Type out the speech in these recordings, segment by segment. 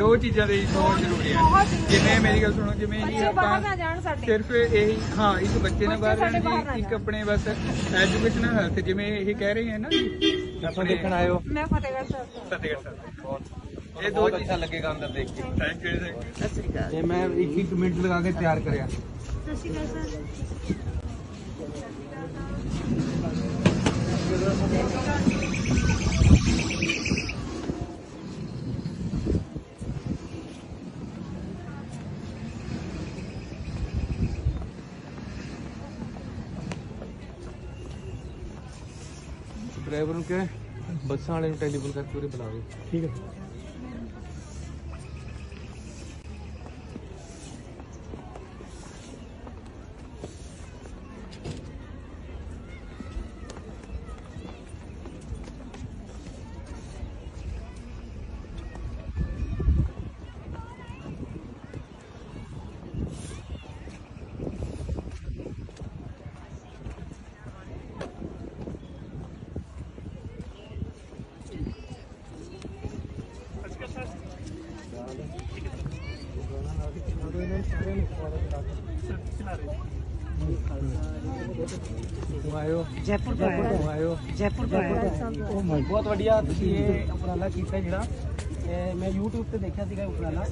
दो चीज़ों की बहुत जरूरी है जिमें मेरी गल सुनो जिमें सिर्फ यही हाँ एक बच्चे ने बाहर एक अपने बस एजुकेशनल हेल्थ जिमें यही कह रहे हैं ना देखने आए हो मैं फतेहगढ़ साहब ये दो अच्छा लगेगा अंदर देख के थैंक यू ये मैं एक मिनट लगा के तैयार कराया ड्राइवर के बसा वाले टेलीफोन करके पूरे बुला दो ठीक है जयपुर बहुत बढ़िया उपराला किया जिहड़ा मैं यूट्यूब से देखा उपराला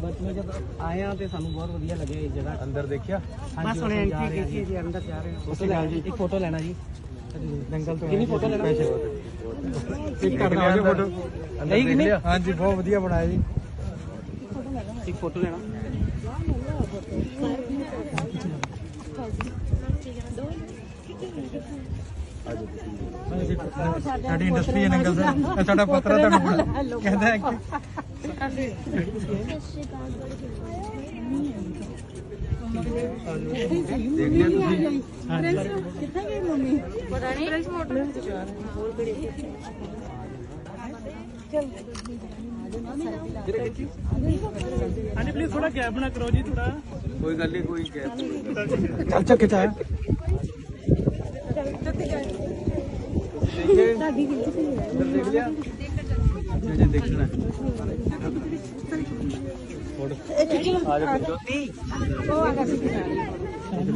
बट मैं जब आया तो सानू बहुत बढ़िया लगे इस जगह अंदर देखिया अंदर जा रहे हैं एक फोटो लेना जी जंगल तो फोटो लेना फोटो हाँ जी बहुत बढ़िया बनाया जी एक फोटो लेना साडी इंडस्ट्री है नंगल से साडा पत्र कहता है प्लीज थोड़ा गैप ना करो जी थोड़ा कोई गल नहीं कोई गैप चल चल खिंचा देख लिया देखना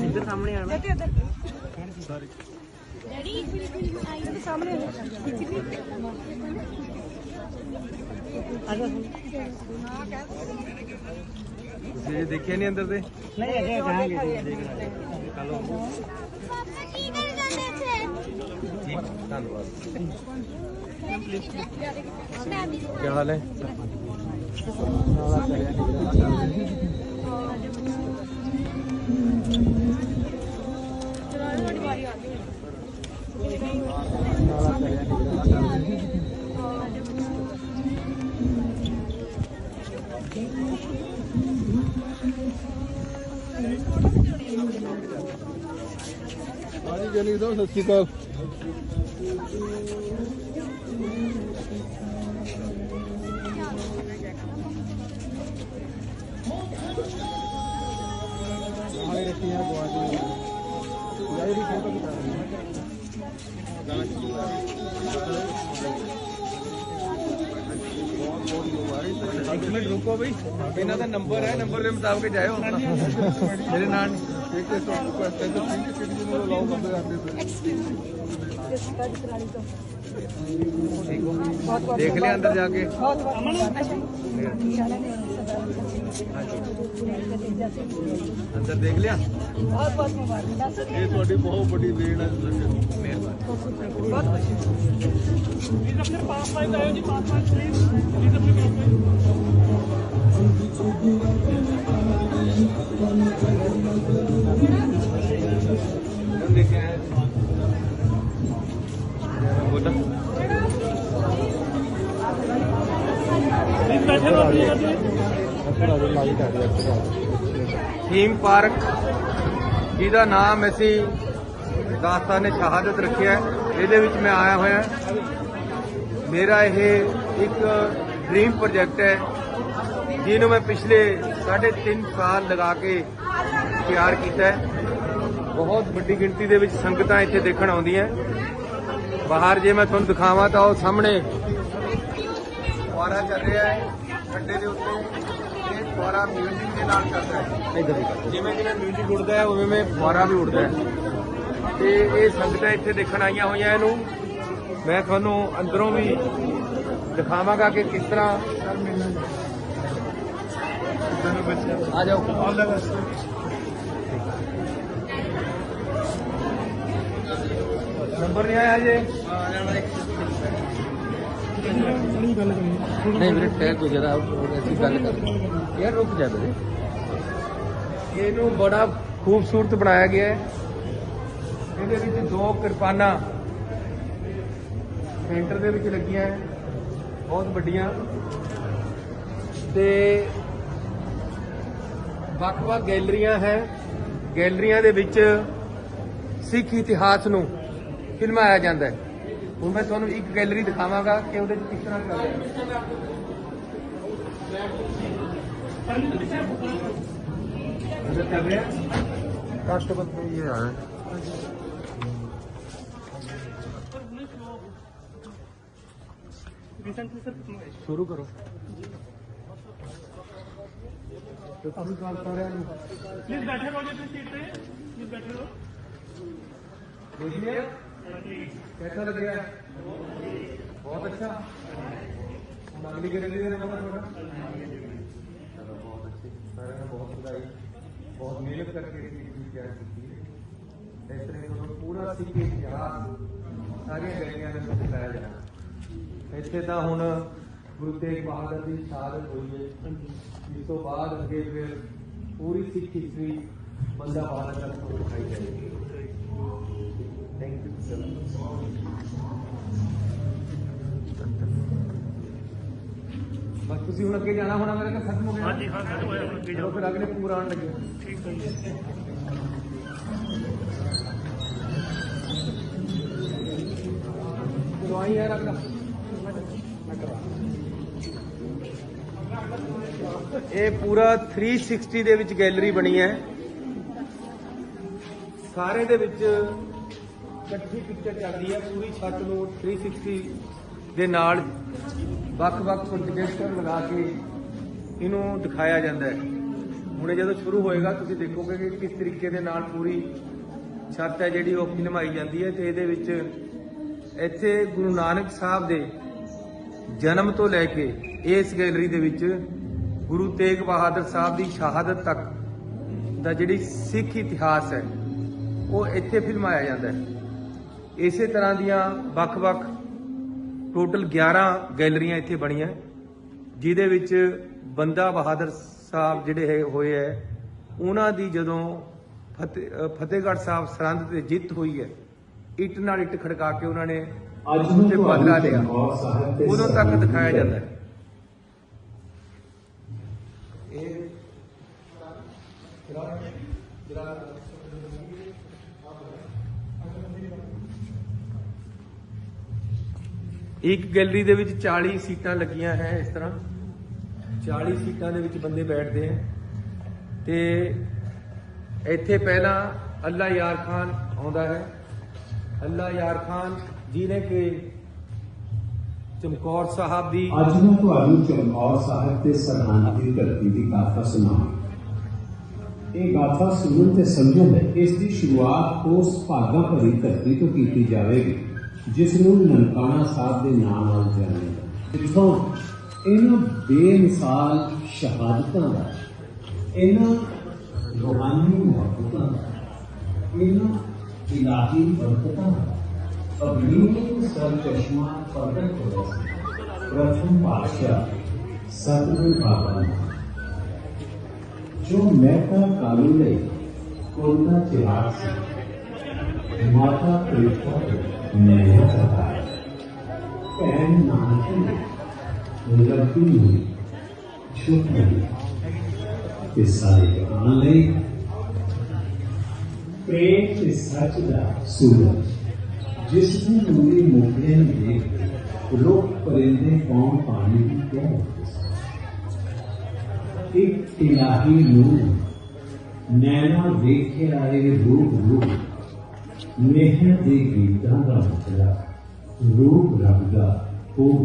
इधर सामने आना सामने देखिए नहीं अंदर से नहीं क्या हाल है जल्दी दो सत श्री अकाल एक मिनट रुको भाई इन्हों का नंबर है नंबर के मुताबिक जाओ मेरे नाम देख लिया अंदर जाके अंदर देख लिया ये थोड़ी बहुत बड़ी देन है थीम पार्क जिहदा नाम असी दास्तान शहादत रखिया ये मैं आया होया मेरा ये एक ड्रीम प्रोजेक्ट है जिन्होंने मैं पिछले 3.5 साल लगा के तैयार किया है। बहुत बड़ी गिनती के संगत इत्थे देखण आउंदियां बाहर जे मैं तुहानूं दिखावां तां सामने फुआरा चल रहा है ਖੱਡੇ ਦੇ ਉੱਤੇ ਇਹ ਫੁਆਰਾ ਮਿਊਜ਼ਿਕ ਦੇ ਨਾਲ ਚੱਲਦਾ ਹੈ। ਜਿਵੇਂ ਜਿਵੇਂ ਮਿਊਜ਼ਿਕ ਉੱਡਦਾ ਹੈ ਉਵੇਂ ਉਵੇਂ ਫੁਆਰਾ ਵੀ ਉੱਡਦਾ ਹੈ ਤੇ ਇਹ ਸੰਗਤਾਂ ਇੱਥੇ ਦੇਖਣ ਆਈਆਂ ਹੋਈਆਂ ਇਹਨੂੰ। ਮੈਂ ਤੁਹਾਨੂੰ ਅੰਦਰੋਂ ਵੀ ਦਿਖਾਵਾਂਗਾ ਕਿ ਕਿਸ ਤਰ੍ਹਾਂ। ਆ ਜਾਓ। ਨੰਬਰ ਨਹੀਂ ਆਇਆ ਜੇ ਨਹੀਂ ਵੀਰੇ ਟੈਗ ਹੋ ਜਰਾ ਅਸੀਂ ਗੱਲ ਕਰ ਯਾਰ ਰੁਕ ਜਾ ਵੀਰੇ। ਇਹਨੂੰ ਬੜਾ ਖੂਬਸੂਰਤ ਬਣਾਇਆ ਗਿਆ ਹੈ। ਇਹਦੇ ਵਿੱਚ 2 ਕਿਰਪਾਨਾਂ ਸੈਂਟਰ ਦੇ ਵਿੱਚ ਲੱਗੀਆਂ ਹੈ ਬਹੁਤ ਵੱਡੀਆਂ ਤੇ ਵੱਖ-ਵੱਖ ਗੈਲਰੀਆਂ ਹੈ। ਗੈਲਰੀਆਂ ਦੇ ਵਿੱਚ ਸਿੱਖ ਇਤਿਹਾਸ ਨੂੰ ਫਿਲਮਾਇਆ ਜਾਂਦਾ ਹੈ। ਹੁਣ ਮੈਂ ਤੁਹਾਨੂੰ ਇੱਕ ਗੈਲਰੀ ਦਿਖਾਵਾਂਗਾ ਕਿ ਉਹਦੇ ਵਿੱਚ ਕਿਸ ਤਰ੍ਹਾਂ ਚੱਲ ਰਿਹਾ ਰਾਸ਼ਟਰਪਤੀ ਇਹ ਆਇਆ। शुरू करो। प्लीज बैठे रहो जी सीट पे, प्लीज बैठे रहो। देखिए कैसा लग गया? बहुत अच्छा। अगली गैलरी देना थोड़ा। चलो बहुत अच्छी, सारे ने बहुत बधाई, बहुत मेहनत करके तैयार की है। इस तरह से पूरा सिख इतिहास सारिया गैलरियां में दिखाया जाए। ਇੱਥੇ ਤਾਂ ਹੁਣ ਗੁਰੂ ਤੇਗ ਬਹਾਦਰ ਦੀ ਸ਼ਹਾਦਤ ਹੋਈ ਹੈ। ਇਸ ਤੋਂ ਬਾਅਦ ਅੱਗੇ ਫਿਰ ਪੂਰੀ ਸਿੱਖ ਹਿਸਟਰੀ ਬੰਦਾ ਬਹਾਦਰ ਤੱਕ ਤੋਂ ਦਿਖਾਈ ਜਾਏਗੀ। Thank you sir. ਬਸ ਤੁਸੀਂ ਹੁਣ ਅੱਗੇ ਜਾਣਾ ਹੋਣਾ, ਮੇਰੇ ਕੋਲ ਖਤਮ ਹੋ ਗਿਆ। ਹਾਂਜੀ ਹਾਂ ਖਤਮ ਹੋਇਆ, ਹੁਣ ਅੱਗੇ ਜਾਓ। ਫਿਰ ਅਗਲੇ ਪੂਰਾ ਆਉਣ ਲੱਗੇ। ਠੀਕ ਹੈ ਜੀ। ਦਵਾਈ ਹੈ ਅਗਲਾ ਇਹ ਪੂਰਾ 360 ਦੇ ਵਿੱਚ ਗੈਲਰੀ ਬਣੀ ਹੈ। ਸਾਰੇ ਦੇ ਵਿੱਚ ਇਕੱਠੀ ਪਿਕਚਰ ਚੱਲਦੀ ਹੈ। ਪੂਰੀ ਛੱਤ ਨੂੰ 360 ਦੇ ਨਾਲ ਵੱਖ-ਵੱਖ ਪ੍ਰੋਜੈਕਟਰ ਲਗਾ ਕੇ ਇਹਨੂੰ ਦਿਖਾਇਆ ਜਾਂਦਾ ਹੈ। ਹੁਣ ਜਦੋਂ ਸ਼ੁਰੂ ਹੋਏਗਾ ਤੁਸੀਂ ਦੇਖੋਗੇ ਕਿ ਕਿਸ ਤਰੀਕੇ ਦੇ ਨਾਲ ਪੂਰੀ ਛੱਤ ਹੈ ਜਿਹੜੀ ਉਹ ਫਿਲਮਾਈ ਜਾਂਦੀ ਹੈ। ਤੇ ਇਹਦੇ ਵਿੱਚ ਇੱਥੇ ਗੁਰੂ ਨਾਨਕ ਸਾਹਿਬ ਦੇ ਜਨਮ ਤੋਂ ਲੈ ਕੇ ਇਸ ਗੈਲਰੀ ਦੇ ਵਿੱਚ ਗੁਰੂ ਤੇਗ ਬਹਾਦਰ ਸਾਹਿਬ ਦੀ ਸ਼ਹਾਦਤ ਤੱਕ ਦਾ ਜਿਹੜੀ ਸਿੱਖ ਇਤਿਹਾਸ ਹੈ ਉਹ ਇੱਥੇ ਫਿਲਮਾਇਆ ਜਾਂਦਾ ਹੈ। ਇਸੇ ਤਰ੍ਹਾਂ ਦੀਆਂ ਵੱਖ-ਵੱਖ ਟੋਟਲ 11 ਗੈਲਰੀਆਂ ਇੱਥੇ ਬਣੀਆਂ, ਜਿਹਦੇ ਵਿੱਚ ਬੰਦਾ ਬਹਾਦਰ ਸਾਹਿਬ ਜਿਹੜੇ ਹੋਏ ਹੈ ਉਹਨਾਂ ਦੀ ਜਦੋਂ ਫਤਿਹਗੜ੍ਹ ਸਾਹਿਬ ਸਰਹੰਦ ਤੇ ਜਿੱਤ ਹੋਈ ਹੈ, ਇੱਟ ਨਾਲ ਇੱਟ ਖੜਕਾ ਕੇ ਉਹਨਾਂ ਨੇ ਉੱਤੇ ਬਦਲਾ ਲਿਆ, ਉਦੋਂ ਤੱਕ ਦਿਖਾਇਆ ਜਾਂਦਾ ਹੈ। ਇੱਕ ਗੈਲਰੀ ਦੇ ਵਿੱਚ 40 ਸੀਟਾਂ ਲੱਗੀਆਂ ਹੈ। ਇਸ ਤਰ੍ਹਾਂ 40 ਸੀਟਾਂ ਦੇ ਵਿੱਚ ਬੰਦੇ ਬੈਠਦੇ ਹੈ ਤੇ ਇੱਥੇ ਪਹਿਲਾਂ ਅੱਲਾ ਯਾਰ ਖਾਨ ਆਉਂਦਾ ਹੈ। ਅੱਲਾ ਯਾਰ ਖਾਨ ਜਿਹਨੇ ਕਿ ਚਮਕੌਰ ਸਾਹਿਬ ਦੀ ਅੱਜ ਮੈਂ ਤੁਹਾਨੂੰ ਚਮਕੌਰ ਸਾਹਿਬ ਦੇ ਸਰਹੰਦ ਦੀ ਧਰਤੀ ਦੀ ਗਾਥਾ ਸੁਣਾਵਾਂ। ਇਹ ਗਾਥਾ ਸੁਣਨ ਤੇ ਸਮਝਣ ਇਸ ਦੀ ਸ਼ੁਰੂਆਤ ਉਸ ਭਾਗਾਂ ਭਰੀ ਧਰਤੀ ਤੋਂ ਕੀਤੀ ਜਾਵੇਗੀ ਜਿਸ ਨੂੰ ਨਨਕਾਣਾ ਸਾਹਿਬ ਦੇ ਨਾਮ ਨਾਲ ਜਾਣਿਆ ਜਾਂਦਾ, ਜਿੱਥੋਂ ਇਹਨਾਂ ਬੇਮਿਸਾਲ ਸ਼ਹਾਦਤਾਂ ਦਾ, ਇਹਨਾਂ ਰੂਹਾਨੀ ਮੁਹੱਬਤਾਂ ਦਾ, ਇਹਨਾਂ ਇਲਾਹੀ ਬਰਕਤਾਂ ਦਾ ਅਗਨੀ ਸਰਚਸ਼ਮਾ ਪ੍ਰਗਟ ਹੋਇਆ ਸੀ। ਪ੍ਰਥਮ ਪਾਤਸ਼ਾਹ ਸਤਿਗੁਰੂ ਬਾਬਾ ਜੋ ਮਹਿਤਾ ਕਾਲੂ ਲਈ ਕੋਨਾ ਚਿਰਾਗ ਸੀ, ਮਾਤਾ ਪ੍ਰੀਤਾ ਨੈਣਾ ਚਤਾਇਆ, ਭੈਣ ਨਾਨਕ ਰੱਬੀ ਨੂੰ ਛੁੱਟ ਨਹੀਂ ਤੇ ਸਾਰੇ ਜਹਾਨ ਲਈ ਪ੍ਰੇਮ ਤੇ ਸੱਚ ਦਾ ਸੂਰਜ ਜਿਸ ਨੂੰ ਨੂਰੀ ਮੁਖੜੇ ਨੂੰ ਦੇਖ ਲੋਕ ਪਰਿੰਦੇ ਕੌਣ ਪਾਣੀ ਦੀ ਕਿਉਂ ਇੱਕ ਇਲਾਹੀ ਨੂੰ ਨੈਣਾ ਵੇਖਿਆ ਏ ਰੂਪ ਰੂਪ ਮੇਹਰ ਦੇ ਗੀਤਾਂ ਦਾ ਮਤਲਬ ਰੂਪ ਰੱਬ ਦਾ ਖੂਬ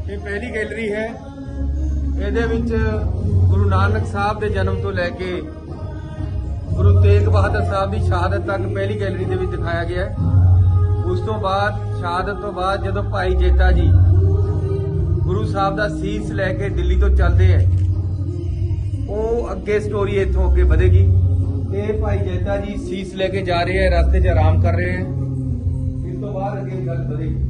ਇਹ ਪਹਿਲੀ ਗੈਲਰੀ ਹੈ। ਇਹਦੇ ਵਿੱਚ ਗੁਰੂ ਨਾਨਕ ਸਾਹਿਬ ਦੇ ਜਨਮ ਤੋਂ ਲੈ ਕੇ ਗੁਰੂ ਤੇਗ ਬਹਾਦਰ ਸਾਹਿਬ ਦੀ ਸ਼ਹਾਦਤ ਤੱਕ ਪਹਿਲੀ ਗੈਲਰੀ ਦੇ ਵਿੱਚ ਦਿਖਾਇਆ ਗਿਆ ਹੈ। ਉਸ ਤੋਂ ਬਾਅਦ ਸ਼ਹਾਦਤ ਤੋਂ ਬਾਅਦ ਜਦੋਂ ਭਾਈ ਜੇਤਾ ਜੀ ਗੁਰੂ ਸਾਹਿਬ ਦਾ ਸੀਸ ਲੈ ਕੇ ਦਿੱਲੀ ਤੋਂ ਚੱਲਦੇ ਹੈ, ਉਹ ਅੱਗੇ ਸਟੋਰੀ ਇੱਥੋਂ ਅੱਗੇ ਵਧੇਗੀ। ਇਹ ਭਾਈ ਜੇਤਾ ਜੀ ਸੀਸ ਲੈ ਕੇ ਜਾ ਰਹੇ ਹੈ, ਰਸਤੇ 'ਚ ਆਰਾਮ ਕਰ ਰਹੇ ਹੈ। ਇਸ ਤੋਂ ਬਾਅਦ ਅੱਗੇ ਗੱਲ ਵਧੇਗੀ।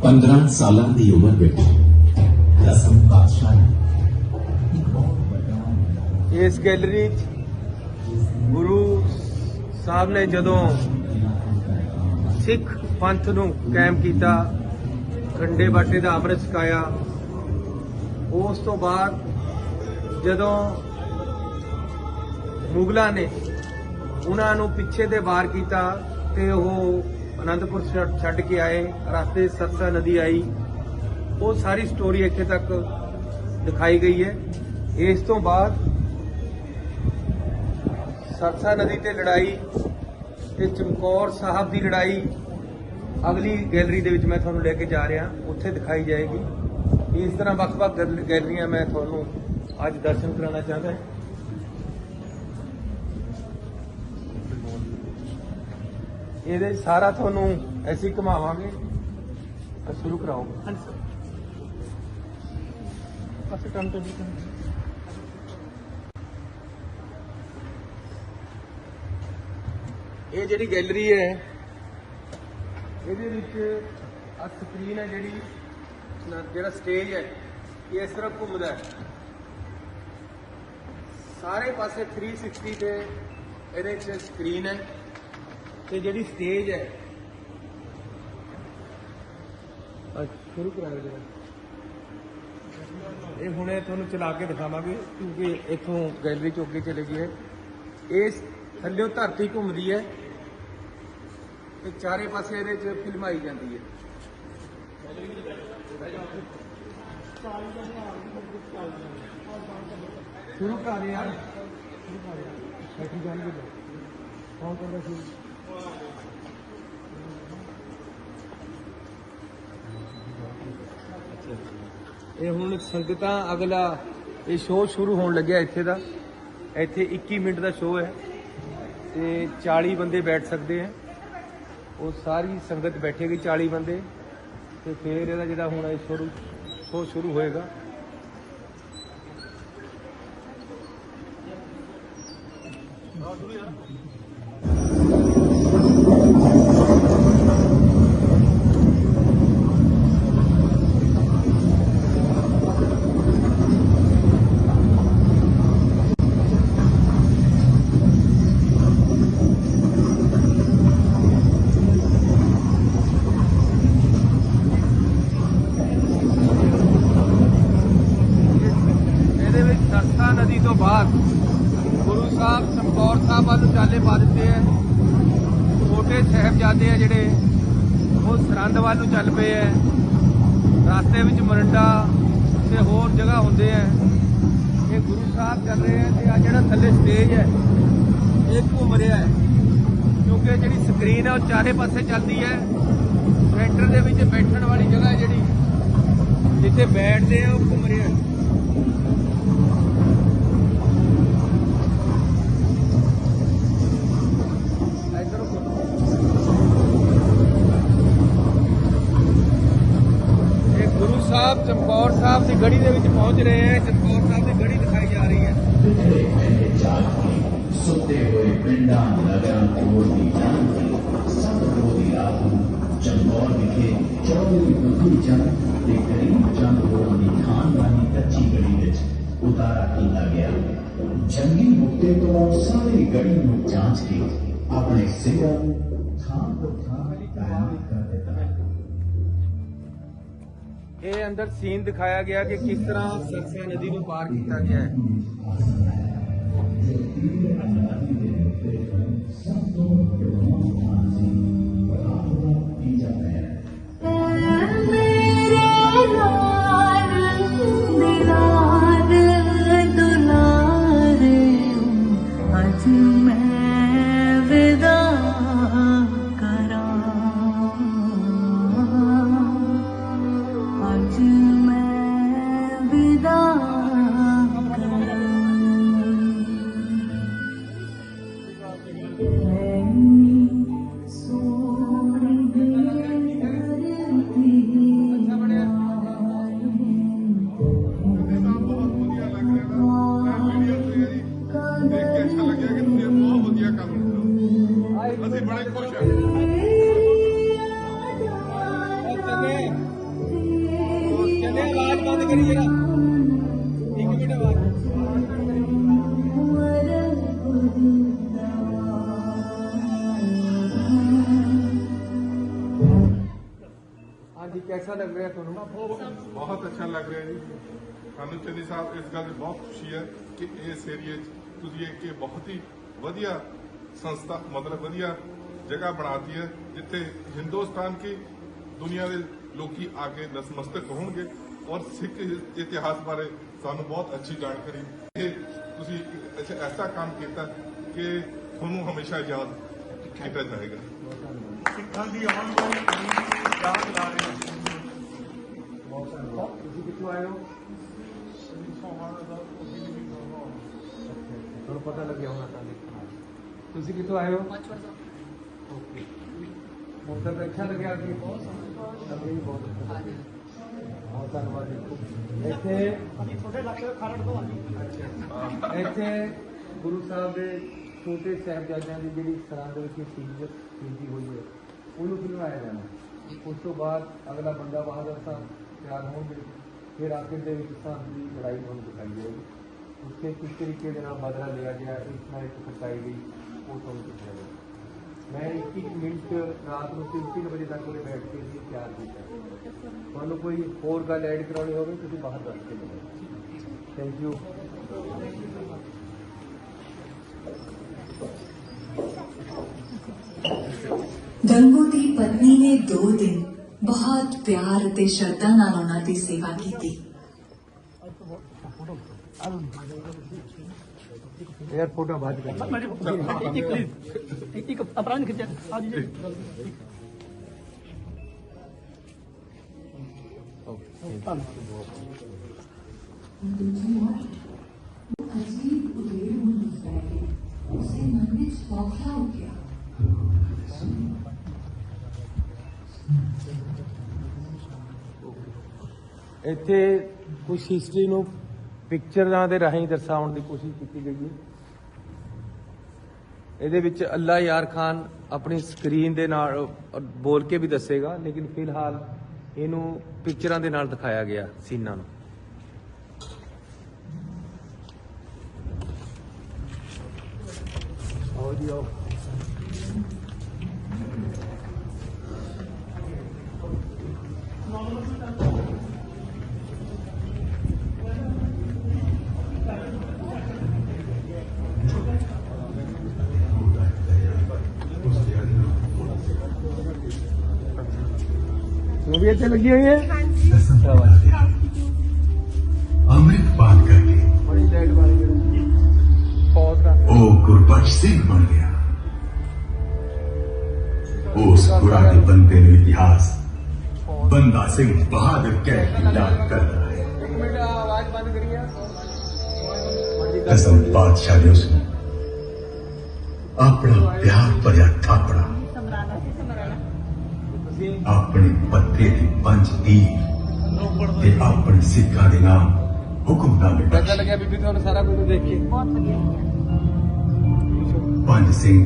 पंद्रह साल की उम्र ਵਿੱਚ ਦਸਮ ਪਾਤਸ਼ਾਹ ਇਸ ਗੈਲਰੀ 'ਚ ਗੁਰੂ ਸਾਹਿਬ ਨੇ ਜਦੋਂ ਸਿੱਖ ਪੰਥ ਨੂੰ ਕਾਇਮ ਕੀਤਾ, ਖੰਡੇ ਬਾਟੇ ਦਾ ਅੰਮ੍ਰਿਤ ਛਕਾਇਆ, ਉਸ ਤੋਂ ਬਾਅਦ ਜਦੋਂ ਮੁਗਲਾਂ ਨੇ ਉਹਨਾਂ ਨੂੰ ਪਿੱਛੇ ਦੇ ਵਾਰ ਕੀਤਾ ਤੇ ਉਹ ਅਨੰਦਪੁਰ ਛੱਡ ਕੇ ਆਏ, ਰਸਤੇ ਸਰਸਾ ਨਦੀ ਆਈ, ਉਹ ਸਾਰੀ ਸਟੋਰੀ ਇੱਥੇ ਤੱਕ ਦਿਖਾਈ ਗਈ ਹੈ। ਇਸ ਤੋਂ ਬਾਅਦ ਸਰਸਾ ਨਦੀ ਤੇ ਲੜਾਈ ਤੇ ਚਮਕੌਰ ਸਾਹਿਬ ਦੀ ਲੜਾਈ ਅਗਲੀ ਗੈਲਰੀ ਦੇ ਵਿੱਚ ਮੈਂ ਤੁਹਾਨੂੰ ਲੈ ਕੇ ਜਾ ਰਿਹਾ, ਉੱਥੇ ਦਿਖਾਈ ਜਾਏਗੀ। ਇਸ ਤਰ੍ਹਾਂ ਵੱਖ-ਵੱਖ ਗੈਲਰੀਆਂ ਮੈਂ ਤੁਹਾਨੂੰ ਅੱਜ ਦਰਸ਼ਨ ਕਰਾਉਣਾ ਚਾਹੁੰਦਾ ਹਾਂ। ਇਹਦੇ ਸਾਰਾ ਤੁਹਾਨੂੰ ਐਸੀ ਘੁਮਾਵਾਂਗੇ। ਸ਼ੁਰੂ ਕਰਾਓ। ਪਾਸੇ ਕੰਮ ਤੇ ਇਹ ਜਿਹੜੀ ਗੈਲਰੀ ਹੈ ਇਹਦੇ ਵਿੱਚ ਆ ਸਕਰੀਨ ਹੈ ਜਿਹੜਾ ਸਟੇਜ ਹੈ ਇਹ ਇਸ ਤਰ੍ਹਾਂ ਘੁੰਮਦਾ ਹੈ ਸਾਰੇ ਪਾਸੇ 360 ਤੇ ਇਹਦੇ ਵਿੱਚ ਸਕਰੀਨ ਹੈ ਤੇ ਜਿਹੜੀ ਸਟੇਜ ਹੈ ਸ਼ੁਰੂ ਕਰਾਂਗੇ ਜਰਾ। ਇਹ ਹੁਣੇ ਤੁਹਾਨੂੰ ਚਲਾ ਕੇ ਦਿਖਾਵਾਂਗੇ ਕਿਉਂਕਿ ਇੱਥੋਂ ਗੈਲਰੀ ਚੋਂ ਅੱਗੇ ਚਲੇ ਗਈ ਹੈ। ਇਸ ਥੱਲਿਓਂ ਧਰਤੀ ਘੁੰਮਦੀ ਹੈ ਤੇ ਚਾਰੇ ਪਾਸੇ ਇਹਦੇ 'ਚ ਫਿਲਮਾਈ ਜਾਂਦੀ ਹੈ। ਸ਼ੁਰੂ ਕਰ ਯਾਰ ਬੈਠੀ ਜਾਣਗੇ ਕੌਣ ਕਰਦਾ ਸ਼ੁਰੂ। ਇਹ ਹੁਣ ਸੰਗਤਾਂ ਅਗਲਾ ਇਹ ਸ਼ੋਅ ਸ਼ੁਰੂ ਹੋਣ ਲੱਗਿਆ ਇੱਥੇ ਦਾ। ਇੱਥੇ 21 ਮਿੰਟ ਦਾ ਸ਼ੋਅ ਹੈ ਤੇ 40 ਬੰਦੇ ਬੈਠ ਸਕਦੇ ਹੈ। ਉਹ ਸਾਰੀ ਸੰਗਤ ਬੈਠੇਗੀ 40 ਬੰਦੇ ਤੇ ਫਿਰ ਇਹਦਾ ਜਿਹੜਾ ਹੁਣ ਇਹ ਸ਼ੋਅ ਸ਼ੁਰੂ ਹੋਏਗਾ। ਨਦੀ ਤੋਂ ਬਾਅਦ ਗੁਰੂ ਸਾਹਿਬ ਚਮਕੌਰ ਸਾਹਿਬ ਵੱਲ ਚਾਲੇ ਪਾ ਦਿੱਤੇ ਹੈ। ਛੋਟੇ ਸਾਹਿਬਜ਼ਾਦੇ ਆ ਜਿਹੜੇ ਉਹ ਸਰਹੰਦ ਵੱਲ ਨੂੰ ਚੱਲ ਪਏ ਹੈ। ਰਸਤੇ ਵਿੱਚ ਮੋਰਿੰਡਾ ਤੇ ਹੋਰ ਜਗ੍ਹਾ ਹੁੰਦੇ ਹੈ। ਇਹ ਗੁਰੂ ਸਾਹਿਬ ਚੱਲ ਰਹੇ ਹੈ ਤੇ ਆ ਜਿਹੜਾ ਥੱਲੇ ਸਟੇਜ ਹੈ ਇਹ ਘੁੰਮ ਰਿਹਾ ਹੈ ਕਿਉਂਕਿ ਜਿਹੜੀ ਸਕਰੀਨ ਹੈ ਉਹ ਚਾਰੇ ਪਾਸੇ ਚੱਲਦੀ ਹੈ। ਸੈਂਟਰ ਦੇ ਵਿੱਚ ਬੈਠਣ ਵਾਲੀ ਜਗ੍ਹਾ ਜਿਹੜੀ ਜਿੱਥੇ ਬੈਠਦੇ ਆ ਉਹ ਘੁੰਮ ਰਿਹਾ ਹੈ। ਸਾਹਿਬ ਚਮਕੌਰ ਸਾਹਿਬ ਦੀ ਗੜੀ ਦੇ ਵਿੱਚ ਪਹੁੰਚ ਰਹੇ ਹੈ। ਚਮਕੌਰ ਸਾਹਿਬ ਦੀ ਗੜੀ ਦਿਖਾਈ ਜਾ ਰਹੀ ਹੈ। ਸੁੱਤੇ ਹੋਏ ਪਿੰਡਾਂ ਨਗਰਾਂ ਕੋਲ ਦੀ ਜਾਂਦੀ ਸਭ ਕੋਲ ਰਾਤ ਨੂੰ ਚਮਕੌਰ ਵਿਖੇ 24 ਬੁੱਧੀ ਜੰਗ ਤੇ ਗਰੀਬ ਜੰਗ ਹੋਣ ਦੀ ਖਾਨਦਾਨੀ ਕੱਚੀ ਗੜੀ ਵਿੱਚ ਉਤਾਰਾ ਕੀਤਾ ਗਿਆ। ਜੰਗੀ ਮੁੱਦੇ ਤੋਂ ਸਾਰੀ ਗੜੀ ਨੂੰ ਜਾਂਚ ਕੇ ਆਪਣੇ ਸਿਰਾਂ ਥਾਂ ਤੋਂ ਥਾਂ ਕਾਇਮ ਕਰ ਦਿੱਤਾ। ਇਹ ਅੰਦਰ ਸੀਨ ਦਿਖਾਇਆ ਗਿਆ ਕਿ ਕਿਸ ਤਰ੍ਹਾਂ ਸਰਸਾ ਨਦੀ ਨੂੰ ਪਾਰ ਕੀਤਾ ਗਿਆ ਹੈ। कैसा लग रहा है ਤੁਹਾਨੂੰ? बहुत अच्छा लग रहा है जी। ਸਾਨੂੰ ਚੰਨੀ ਸਾਹਿਬ ਇਸ ਗੱਲ ਦੀ ਬਹੁਤ ਖੁਸ਼ੀ ਹੈ ਕਿ ਇਸ ਏਰੀਏ 'ਚ ਤੁਸੀਂ ਇੱਕ ਬਹੁਤ ਹੀ ਵਧੀਆ ਸੰਸਥਾ ਮਤਲਬ ਵਧੀਆ ਜਗ੍ਹਾ ਬਣਾਤੀ ਹੈ ਜਿੱਥੇ ਹਿੰਦੁਸਤਾਨ ਕੀ ਦੁਨੀਆ ਦੇ ਲੋਕੀ ਆ ਕੇ ਨਤਮਸਤਕ ਹੋਣਗੇ ਔਰ ਸਿੱਖ ਇਤਿਹਾਸ ਬਾਰੇ ਸਾਨੂੰ ਬਹੁਤ ਅੱਛੀ ਜਾਣਕਾਰੀ। ਇਹ ਤੁਸੀਂ ਐਸਾ ਕੰਮ ਕੀਤਾ ਕਿ ਤੁਹਾਨੂੰ ਹਮੇਸ਼ਾ ਯਾਦ ਕੀਤਾ ਜਾਏਗਾ। ਸਿੱਖਾਂ ਦੀ ਆਉਣ ਵਾਲੀ ਪੀੜ੍ਹੀ ਦੀ ਯਾਦ ਦਿਲਾ ਰਹੇ ਹਾਂ। ਬਹੁਤ ਧੰਨਵਾਦ। ਤੁਸੀਂ ਕਿੱਥੋਂ ਆਏ ਹੋ? ਤੁਹਾਨੂੰ ਪਤਾ ਲੱਗਿਆ ਹੋਣਾ ਤਾਂ ਦੇਖਣਾ। ਤੁਸੀਂ ਕਿੱਥੋਂ ਆਏ ਹੋ? ਓਕੇ। ਹੁਣ ਤੱਕ ਅੱਛਾ ਲੱਗਿਆ ਕਿ ਬਹੁਤ ਧੰਨਵਾਦ ਜੀ। ਇੱਥੇ ਗੁਰੂ ਸਾਹਿਬ ਦੇ ਛੋਟੇ ਸਾਹਿਬਜ਼ਾਦਿਆਂ ਦੀ ਜਿਹੜੀ ਸਰਹੰਦ ਵਿੱਚ ਸ਼ਹੀਦੀ ਹੋਈ ਹੈ ਉਹਨੂੰ ਖਿਲਵਾਇਆ ਜਾਣਾ। ਉਸ ਤੋਂ ਬਾਅਦ ਅਗਲਾ ਬੰਦਾ ਬਹਾਦਰ ਸਾਹਿਬ ਤਿਆਰ ਹੋਣਗੇ, ਫਿਰ ਆਖਿਰ ਦੇ ਵਿੱਚ ਸਰਹੰਦ ਦੀ ਲੜਾਈ ਤੁਹਾਨੂੰ ਦਿਖਾਈ ਜਾਏਗੀ। ਉੱਥੇ ਕਿਸ ਤਰੀਕੇ ਦੇ ਨਾਲ ਬਦਲਾ ਲਿਆ ਗਿਆ, ਇਸ ਨਾਲ ਇੱਕ ਸੱਚਾਈ ਗਈ, ਉਹ ਤੁਹਾਨੂੰ ਦਿਖਾਇਆ ਜਾਏਗਾ। ਮੈਂ 21 ਮਿੰਟ ਰਾਤ ਨੂੰ 3 ਵਜੇ ਤੱਕ ਉਹਦੇ ਬੈਠ ਕੇ ਹੀ ਤਿਆਰ ਕੀਤਾ। ਤੁਹਾਨੂੰ ਕੋਈ ਹੋਰ ਗੱਲ ਐਡ ਕਰਾਉਣੀ ਹੋਵੇ ਤੁਸੀਂ ਬਾਹਰ ਦੱਸ ਕੇ ਮਿਲੋ। Thank you. गंगू दी पत्नी ने 2 दिन बहुत प्यार ते श्रद्धा नाल उन्हां दी सेवा की। यार फोटो बाद कर ਇੱਕ ਅਪਰਾਧ ਖਿੱਚਿਆ ਆ ਜੀ। अजीब उदेर बैठे उसे मन में हौसला हो गया। ਇੱਥੇ ਕੁਝ ਹਿਸਟਰੀ ਨੂੰ ਪਿਕਚਰਾਂ ਦੇ ਰਾਹੀਂ ਦਰਸਾਉਣ ਦੀ ਕੋਸ਼ਿਸ਼ ਕੀਤੀ ਗਈ ਹੈ। ਇਹਦੇ ਵਿੱਚ ਅੱਲਾ ਯਾਰ ਖਾਨ ਆਪਣੀ ਸਕਰੀਨ ਦੇ ਨਾਲ ਬੋਲ ਕੇ ਵੀ ਦੱਸੇਗਾ, ਲੇਕਿਨ ਫਿਲਹਾਲ ਇਹਨੂੰ ਪਿਕਚਰਾਂ ਦੇ ਨਾਲ ਦਿਖਾਇਆ ਗਿਆ ਸੀਨਾਂ ਨੂੰ। ਆਓ ਜੀ ਆਓ। मूवी अच्छी लगी हुई है। अमृत पान करके बड़ी लाइट मारी गई। पौध का ओ गुरबख्श सिंह बन गया। उस पुराने बंदे ने इतिहास बंदा सिंह बहादुर कह याद कर रहा है। एक मिनट आवाज बंद करिए। कसम बादशाह ने उसने अपना प्यार भरिया थापड़ा अपने पत्ते की 5 तीर ते अपने सिक्खा के नाम हुक्मनामे पता लगे बीबी ਤੁਹਾਨੂੰ ਸਾਰਾ ਕੁਝ ਦੇਖ ਕੇ बहुत बढ़िया। पंज सिंह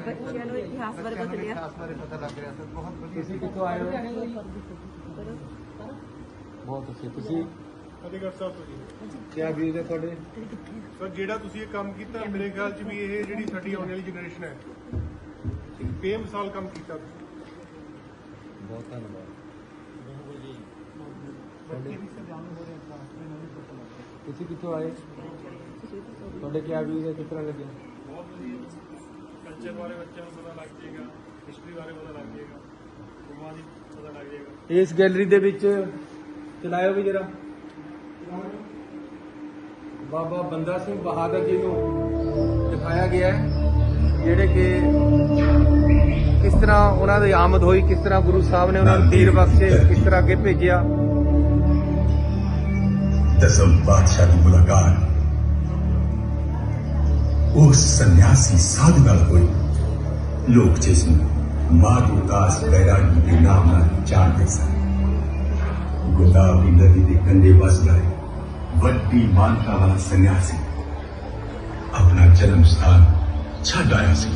ਬੱਚਿਆਂ ਨੂੰ ਇਤਿਹਾਸ ਬਾਰੇ ਪਤਾ ਲਿਆ। ਪਤਾ ਲੱਗ ਰਿਹਾ ਸਰ। ਬਹੁਤ ਵਧੀਆ। ਤੁਸੀਂ ਕਿੱਥੋਂ ਆਏ ਹੋ? ਬਹੁਤ ਅੱਛੇ। ਤੁਸੀਂ ਫਤਿਹਗੜ੍ਹ ਸਾਹਿਬ ਤੋਂ ਜੀ। ਕੀ ਵੀਰ ਹੈ ਤੁਹਾਡੇ? ਸਰ ਜਿਹੜਾ ਤੁਸੀਂ ਇਹ ਕੰਮ ਕੀਤਾ ਮੇਰੇ ਖਿਆਲ 'ਚ ਵੀ ਇਹ ਜਿਹੜੀ ਸਾਡੀ ਆਉਣ ਵਾਲੀ ਜਨਰੇਸ਼ਨ ਹੈ ਇੱਕ ਬੇਮਿਸਾਲ ਕੰਮ ਕੀਤਾ ਤੁਸੀਂ। ਬਹੁਤ ਧੰਨਵਾਦ। ਤੁਸੀਂ ਕਿੱਥੋਂ ਆਏ? ਤੁਹਾਡੇ ਕੀ ਵੀਰ ਹੈ? ਕਿਸ ਤਰ੍ਹਾਂ ਲੱਗਿਆ? ਬਹੁਤ ਵਧੀਆ। ਕਲਚਰ ਬਾਰੇ ਬੱਚਿਆਂ ਨੂੰ ਪਤਾ ਲੱਗ ਜਾਏਗਾ, ਹਿਸਟਰੀ ਬਾਰੇ ਪਤਾ ਲੱਗ ਜਾਏਗਾ, ਗੁਰੂਆਂ ਦੀ ਪਤਾ ਲੱਗ ਜਾਏਗਾ। ਇਸ ਗੈਲਰੀ ਦੇ ਵਿੱਚ ਚਲਾਇਓ ਵੀ ਜਰਾ। ਬਾਬਾ ਬੰਦਾ ਸਿੰਘ ਬਹਾਦਰ ਜੀ ਨੂੰ ਦਿਖਾਇਆ ਗਿਆ ਹੈ, ਜਿਹੜੇ ਕਿ ਕਿਸ ਤਰ੍ਹਾਂ ਉਹਨਾਂ ਦੀ ਆਮਦ ਹੋਈ, ਕਿਸ ਤਰ੍ਹਾਂ ਗੁਰੂ ਸਾਹਿਬ ਨੇ ਉਹਨਾਂ ਨੂੰ ਤੀਰ ਬਖਸ਼ੇ, ਕਿਸ ਤਰ੍ਹਾਂ ਅੱਗੇ ਭੇਜਿਆ। दसम बादशाह की मुलाकात उस सन्यासी साधु नाल हुई लोग जिसनूं माधुदास बैरागी के नाम नाल जानते सन। गोदावरी नदी के कंढे वसदा वड्डी मानता वाला सन्यासी अपना जन्म स्थान छड्ड आया सी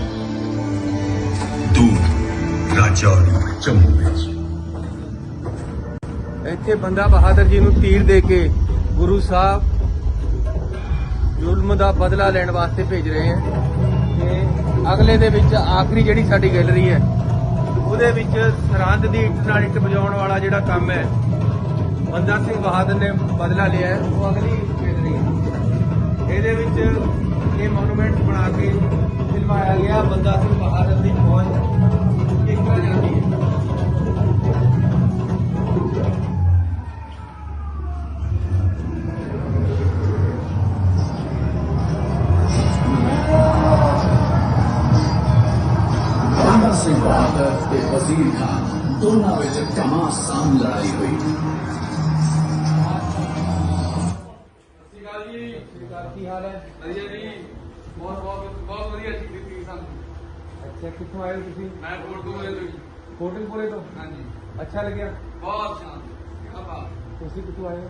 दूर राजौरी जम्मू विच। ਇੱਥੇ ਬੰਦਾ ਬਹਾਦਰ ਜੀ ਨੂੰ ਤੀਰ ਦੇ ਕੇ ਗੁਰੂ ਸਾਹਿਬ ਜ਼ੁਲਮ ਦਾ ਬਦਲਾ ਲੈਣ ਵਾਸਤੇ ਭੇਜ ਰਹੇ ਹਨ। ਤੇ ਅਗਲੇ ਦੇ ਵਿੱਚ ਆਖਰੀ ਜਿਹੜੀ ਸਾਡੀ ਗੈਲਰੀ ਹੈ ਉਹਦੇ ਵਿੱਚ ਸਰਹੰਦ ਦੀ ਇੱਟ ਨਾਲ ਇੱਟ ਵਜਾਉਣ ਵਾਲਾ ਜਿਹੜਾ ਕੰਮ ਹੈ ਬੰਦਾ ਸਿੰਘ ਬਹਾਦਰ ਨੇ ਬਦਲਾ ਲਿਆ ਹੈ, ਉਹ ਅਗਲੀ ਗੈਲਰੀ ਹੈ। ਇਹਦੇ ਵਿੱਚ ਇਹ ਮੋਨੂਮੈਂਟ ਬਣਾ ਕੇ ਫਿਲਮਾਇਆ ਗਿਆ ਬੰਦਾ ਸਿੰਘ ਬਹਾਦਰ ਦੀ ਫੌਜ ਕਿਸ ਤਰ੍ਹਾਂ ਜਾਂਦੀ ਹੈ। सिंह बहादुर ते वजीर खान दोनों विच घमासान लड़ाई हुई। की हाल है? ਵਧੀਆ ਜੀ ਬਹੁਤ ਵਧੀਆ ਸੀ ਦਿੱਤੀ ਸਾਨੂੰ। अच्छा कितों आए हो तुसी? ਮੈਂ ਕੋਟਕਪੂਰੇ ਤੋਂ ਜੀ। कोटकपुरे तो? ਹਾਂਜੀ अच्छा लगे? ਬਹੁਤ ਸ਼ਾਨਦਾਰ ਆਪਾਂ तुसी कितों आए हो?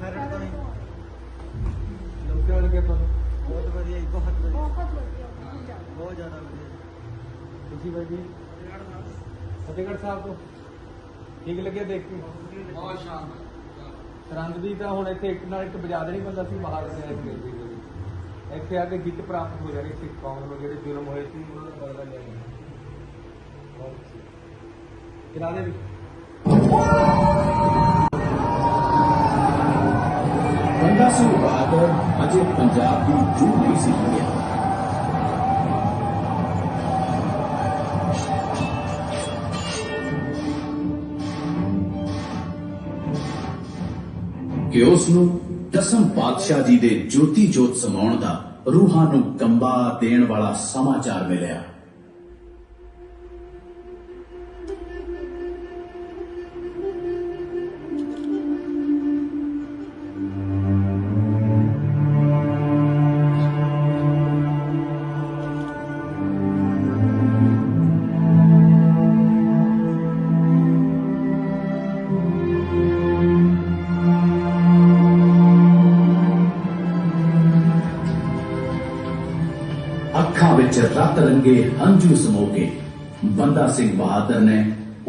क्या लगे तुहानू? बहुत बढ़िया जी, बहुत बढ़िया, बहुत ज़्यादा बढ़िया। तुसी भाई जी फतेहगढ़ साहब तो ठीक लगे देख के? ਬਹੁਤ ਸ਼ਾਨਦਾਰ ਸਰਹੰਦ ਦੀ ਤਾਂ ਹੁਣ ਇੱਥੇ ਇੱਕ ਨਾਲ ਇੱਕ ਵਜਾ ਦੇਣੀ ਬੰਦਾ ਸੀ ਬਾਹਰ ਦੇ ਇੱਥੇ ਆ ਕੇ ਜਿੱਤ ਪ੍ਰਾਪਤ ਹੋ ਜਾਣੀ ਸਿੱਖ ਕੌਮ ਨੂੰ ਜਿਹੜੇ ਜ਼ੁਲਮ ਹੋਏ ਸੀ ਉਹਨਾਂ ਦਾ ਬਦਲਾ ਲਿਆ ਜਾਣਾ। ਚਲਾ ਦੇ ਵੀ बंदा सिंह बहादुर अजे पंजाब की जू नहीं सी गया। कि उसनू दसम पातशाह जी दे ज्योति जोत समाउण दा रूहां नू कंबा देण वाला समाचार मिलिया। अखां विच रत रंगे हंझू समो के बंदा सिंह बहादुर ने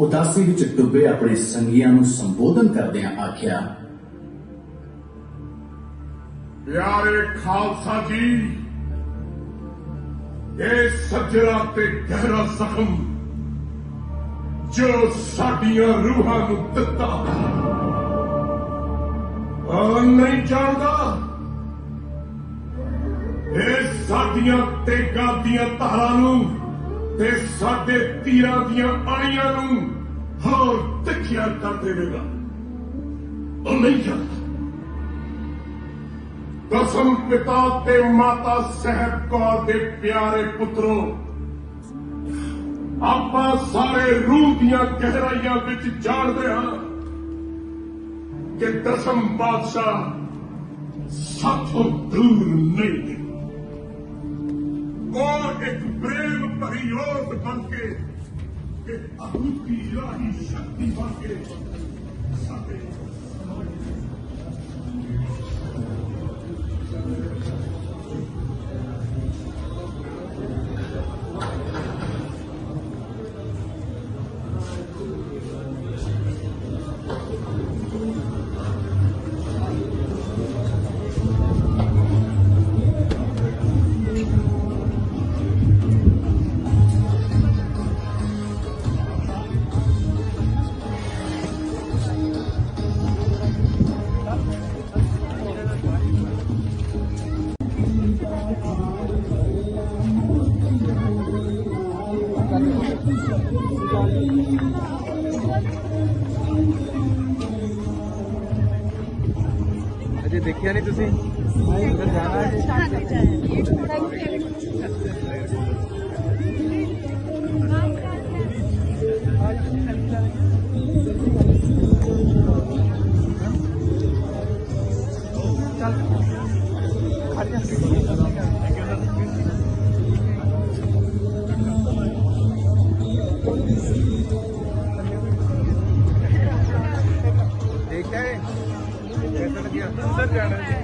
उदासी विच डुबे अपने संगियां नू संबोधन करदियां आख्या, प्यारे खालसा जी, ये सज्जरा ते गहरा जख्म जो साडियां रूहां नू दिता नहीं जानदा। ਇਹ ਸਾਡੀਆਂ ਤੇਗਾਂ ਦੀਆਂ ਧਾਰਾਂ ਨੂੰ ਤੇ ਸਾਡੇ ਤੀਰਾਂ ਦੀਆਂ ਆਣੀਆਂ ਨੂੰ ਹੋਰ ਤਿੱਖੀਆਂ ਕਰ ਦੇਵੇਗਾ। ਉਹ ਨਹੀਂ ਜਾਣਦਾ। ਦਸਮ ਪਿਤਾ ਤੇ ਮਾਤਾ ਸਾਹਿਬ ਕੌਰ ਦੇ ਪਿਆਰੇ ਪੁੱਤਰੋ, ਆਪਾਂ ਸਾਰੇ ਰੂਹ ਦੀਆਂ ਗਹਿਰਾਈਆਂ ਵਿੱਚ ਜਾਣਦੇ ਹਾਂ ਕਿ ਦਸਮ ਬਾਦਸ਼ਾਹ ਸਾਥੋਂ ਦੂਰ ਨਹੀਂ। और एक प्रेम भरी ओट बन के अद्भुत की इलाही शक्ति बन के अजे देखिया नहीं तुसी? उधर जाना है? देखा है कैसा लगे? अंदर जाना है।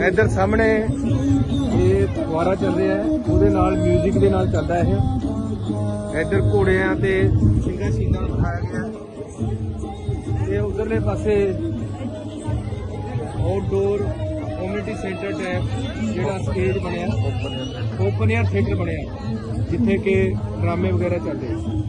ਇੱਧਰ ਸਾਹਮਣੇ ਇਹ ਫੁਆਰਾ ਚੱਲ ਰਿਹਾ ਹੈ, ਉਹਦੇ ਨਾਲ ਮਿਊਜ਼ਿਕ ਦੇ ਨਾਲ ਚੱਲਦਾ ਇਹ। ਇੱਧਰ ਘੋੜਿਆਂ ਤੇ ਸਿੰਘਾਂ ਸ਼ਹੀਦਾਂ ਨੂੰ ਦਿਖਾਇਆ ਗਿਆ। ਤੇ ਉਧਰਲੇ ਪਾਸੇ ਆਊਟਡੋਰ ਕਮਿਊਨਿਟੀ ਸੈਂਟਰ ਟਾਈਪ ਜਿਹੜਾ ਸਟੇਜ ਬਣਿਆ, ਓਪਨ 에ਅਰ ਥੀਏਟਰ ਬਣਿਆ, ਜਿੱਥੇ ਕਿ ਡਰਾਮੇ ਵਗੈਰਾ ਚੱਲਦੇ ਆ।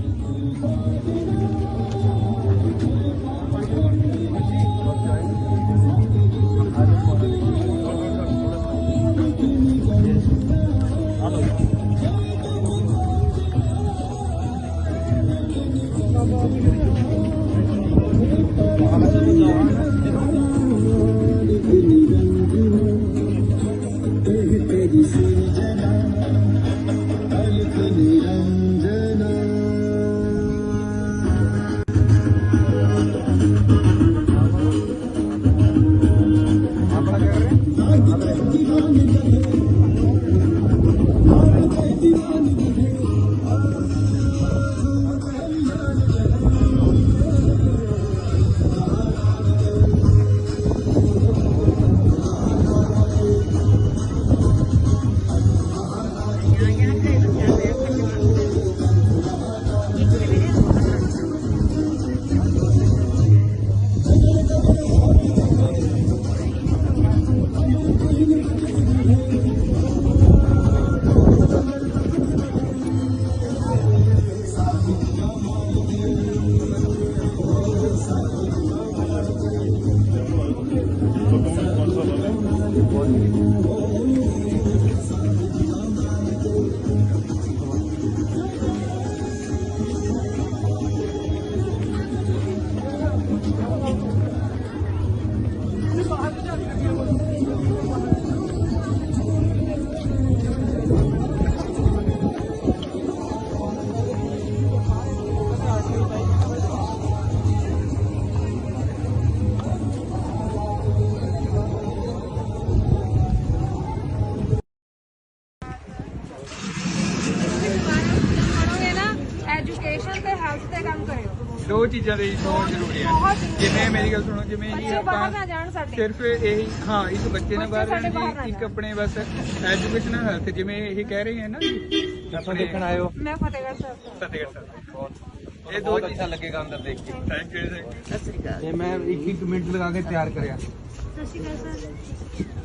ਐਜੂਕੇਸ਼ਨ ਤੇ ਹੈਲਥ ਤੇ ਕੰਮ ਕਰਿਓ। ਦੋ ਚੀਜ਼ਾਂ ਦੇ ਬਹੁਤ ਜ਼ਰੂਰੀ ਹੈ। ਜਿਵੇਂ ਮੇਰੀ ਗੱਲ ਸੁਣੋ, ਜਿਵੇਂ ਜੀ ਬੱਚੇ ਬਾਹਰ ਨਾ ਆਪਾਂ ਜਾਣ ਸਾਡੇ। ਸਿਰਫ ਇਹੀ ਹਾਂ ਇੱਕ ਬੱਚੇ ਨਾਲ ਬਾਹਰ ਬੱਚੇ ਸਾਡੇ ਰਹਿਣ ਬਾਹਰ ਨਾ ਜੀ, ਇੱਕ ਜਾਣ। ਆਪਣੇ ਬਸ ਐਜੂਕੇਸ਼ਨ ਹੈਲਥ, ਜਿਵੇਂ ਇਹ ਕਹਿ ਰਹੇ ਹੈ ਨਾ ਜੀ ਆਪਾਂ ਦੇਖਣ ਆਏ ਹੋ। ਮੈਂ ਫਤਿਹਗੜ੍ਹ ਸਾਹਿਬ ਤੋਂ। ਫਤਿਹਗੜ੍ਹ ਸਾਹਿਬ। ਇਹ ਬਹੁਤ ਅੱਛਾ ਲੱਗੇਗਾ ਅੰਦਰ ਦੇਖ ਕੇ। Thank you. ਤੇ ਮੈਂ 1 ਮਿੰਟ ਲਗਾ ਕੇ ਤਿਆਰ ਕਰਿਆ। ਸਤਿ ਸ਼੍ਰੀ ਅਕਾਲ ਸਰ।